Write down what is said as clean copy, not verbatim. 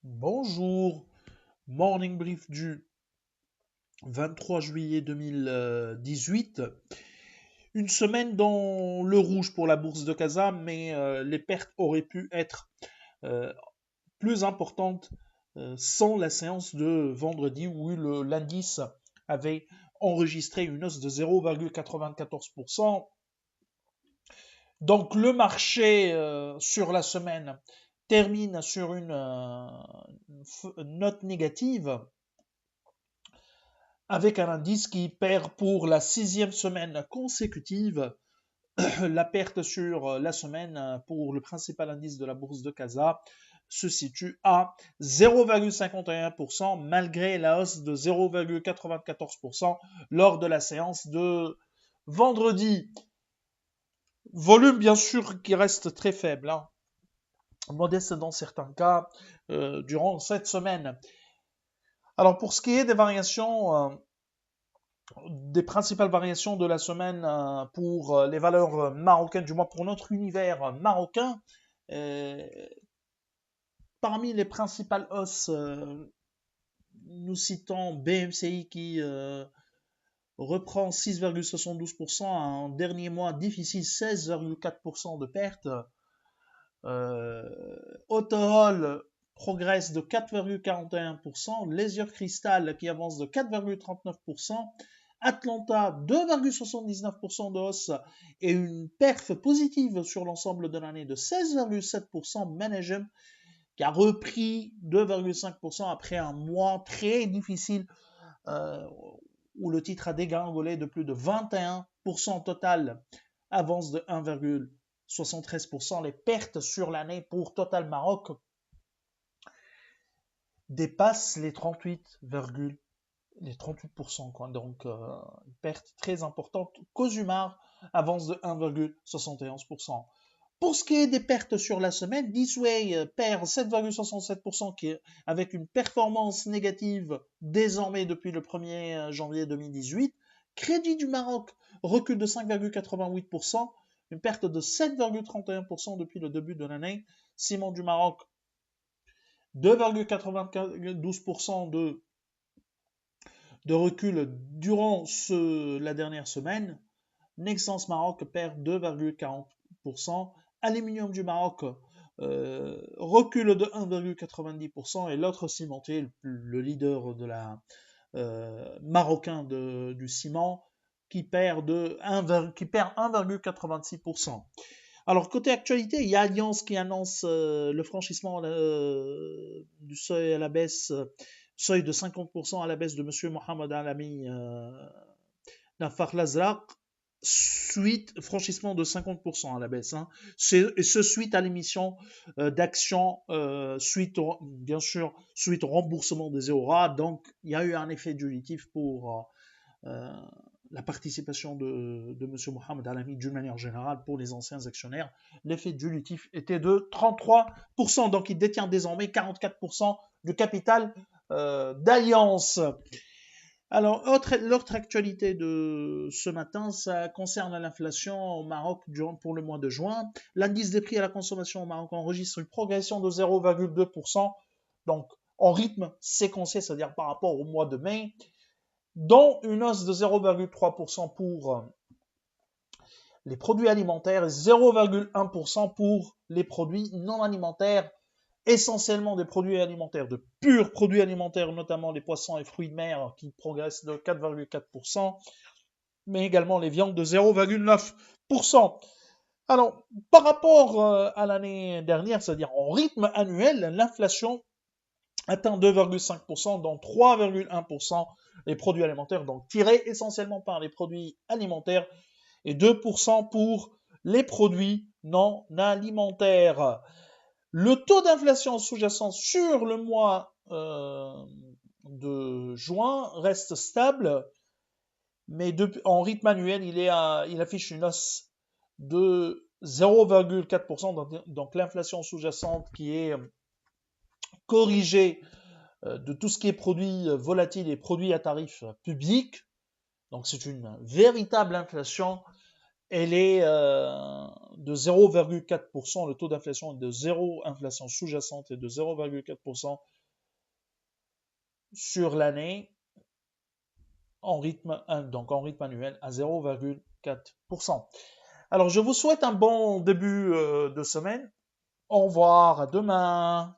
Bonjour, morning brief du 23 juillet 2018. Une semaine dans le rouge pour la bourse de Casa, mais les pertes auraient pu être euh, plus importantes sans la séance de vendredi où l'indice avait enregistré une hausse de 0,94%. Donc le marché sur la semaine termine sur une note négative avec un indice qui perd pour la 6e semaine consécutive. La perte sur la semaine pour le principal indice de la bourse de Casa se situe à 0,51% malgré la hausse de 0,94% lors de la séance de vendredi. Volume bien sûr qui reste très faible, hein, modeste dans certains cas durant cette semaine. Alors pour ce qui est des variations, des principales variations de la semaine pour les valeurs marocaines, du moins pour notre univers marocain. Euh, Parmi les principales hausses, nous citons BMCI qui reprend 6,72%, un dernier mois difficile 16,4% de perte. Autohol progresse de 4,41%, Laser Crystal qui avance de 4,39%, Atlanta 2,79% de hausse et une perf positive sur l'ensemble de l'année de 16,7%, Managem qui a repris 2,5% après un mois très difficile où le titre a dégringolé de plus de 21% total, avance de 1,73%. Les pertes sur l'année pour Total Maroc dépassent les 38%, quoi. Donc, une perte très importante. Cosumar avance de 1,71%. Pour ce qui est des pertes sur la semaine, Disway perd 7,67% avec une performance négative désormais depuis le 1er janvier 2018. Crédit du Maroc recule de 5,88%, une perte de 7,31% depuis le début de l'année. Ciment du Maroc 2,92% de recul durant la dernière semaine. Nexans Maroc perd 2,40%. Aluminium du Maroc recule de 1,90% et l'autre cimentier, le leader de la marocain du ciment, qui perd 1,86%. Alors, côté actualité, il y a Alliance qui annonce le franchissement du seuil à la baisse, seuil de 50% à la baisse de M. Mohamed Alami Nafar Lazraq, suite franchissement de 50% à la baisse. Hein. Et ce suite à l'émission d'actions, bien sûr, suite au remboursement des EURA. Donc, il y a eu un effet dilutif pour la participation de M. Mohamed Alami d'une manière générale pour les anciens actionnaires. L'effet dilutif était de 33%, donc il détient désormais 44% du capital d'Alliance. Alors, l'autre actualité de ce matin, ça concerne l'inflation au Maroc pour le mois de juin. L'indice des prix à la consommation au Maroc enregistre une progression de 0,2%, donc en rythme séquencié, c'est-à-dire par rapport au mois de mai, dont une hausse de 0,3% pour les produits alimentaires et 0,1% pour les produits non alimentaires, essentiellement des produits alimentaires, de purs produits alimentaires, notamment les poissons et fruits de mer qui progressent de 4,4%, mais également les viandes de 0,9%. Alors, par rapport à l'année dernière, c'est-à-dire en rythme annuel, l'inflation atteint 2,5%, dont 3,1% les produits alimentaires, donc tirés essentiellement par les produits alimentaires, et 2% pour les produits non alimentaires. Le taux d'inflation sous-jacent sur le mois de juin reste stable, mais en rythme annuel, il affiche une hausse de 0,4%, donc l'inflation sous-jacente qui est corrigée de tout ce qui est produits volatiles et produits à tarif public. Donc c'est une véritable inflation elle est de 0,4%. Le taux d'inflation est de 0, inflation sous-jacente est de 0,4% sur l'année, donc en rythme annuel à 0,4%. Alors, je vous souhaite un bon début de semaine. Au revoir, à demain.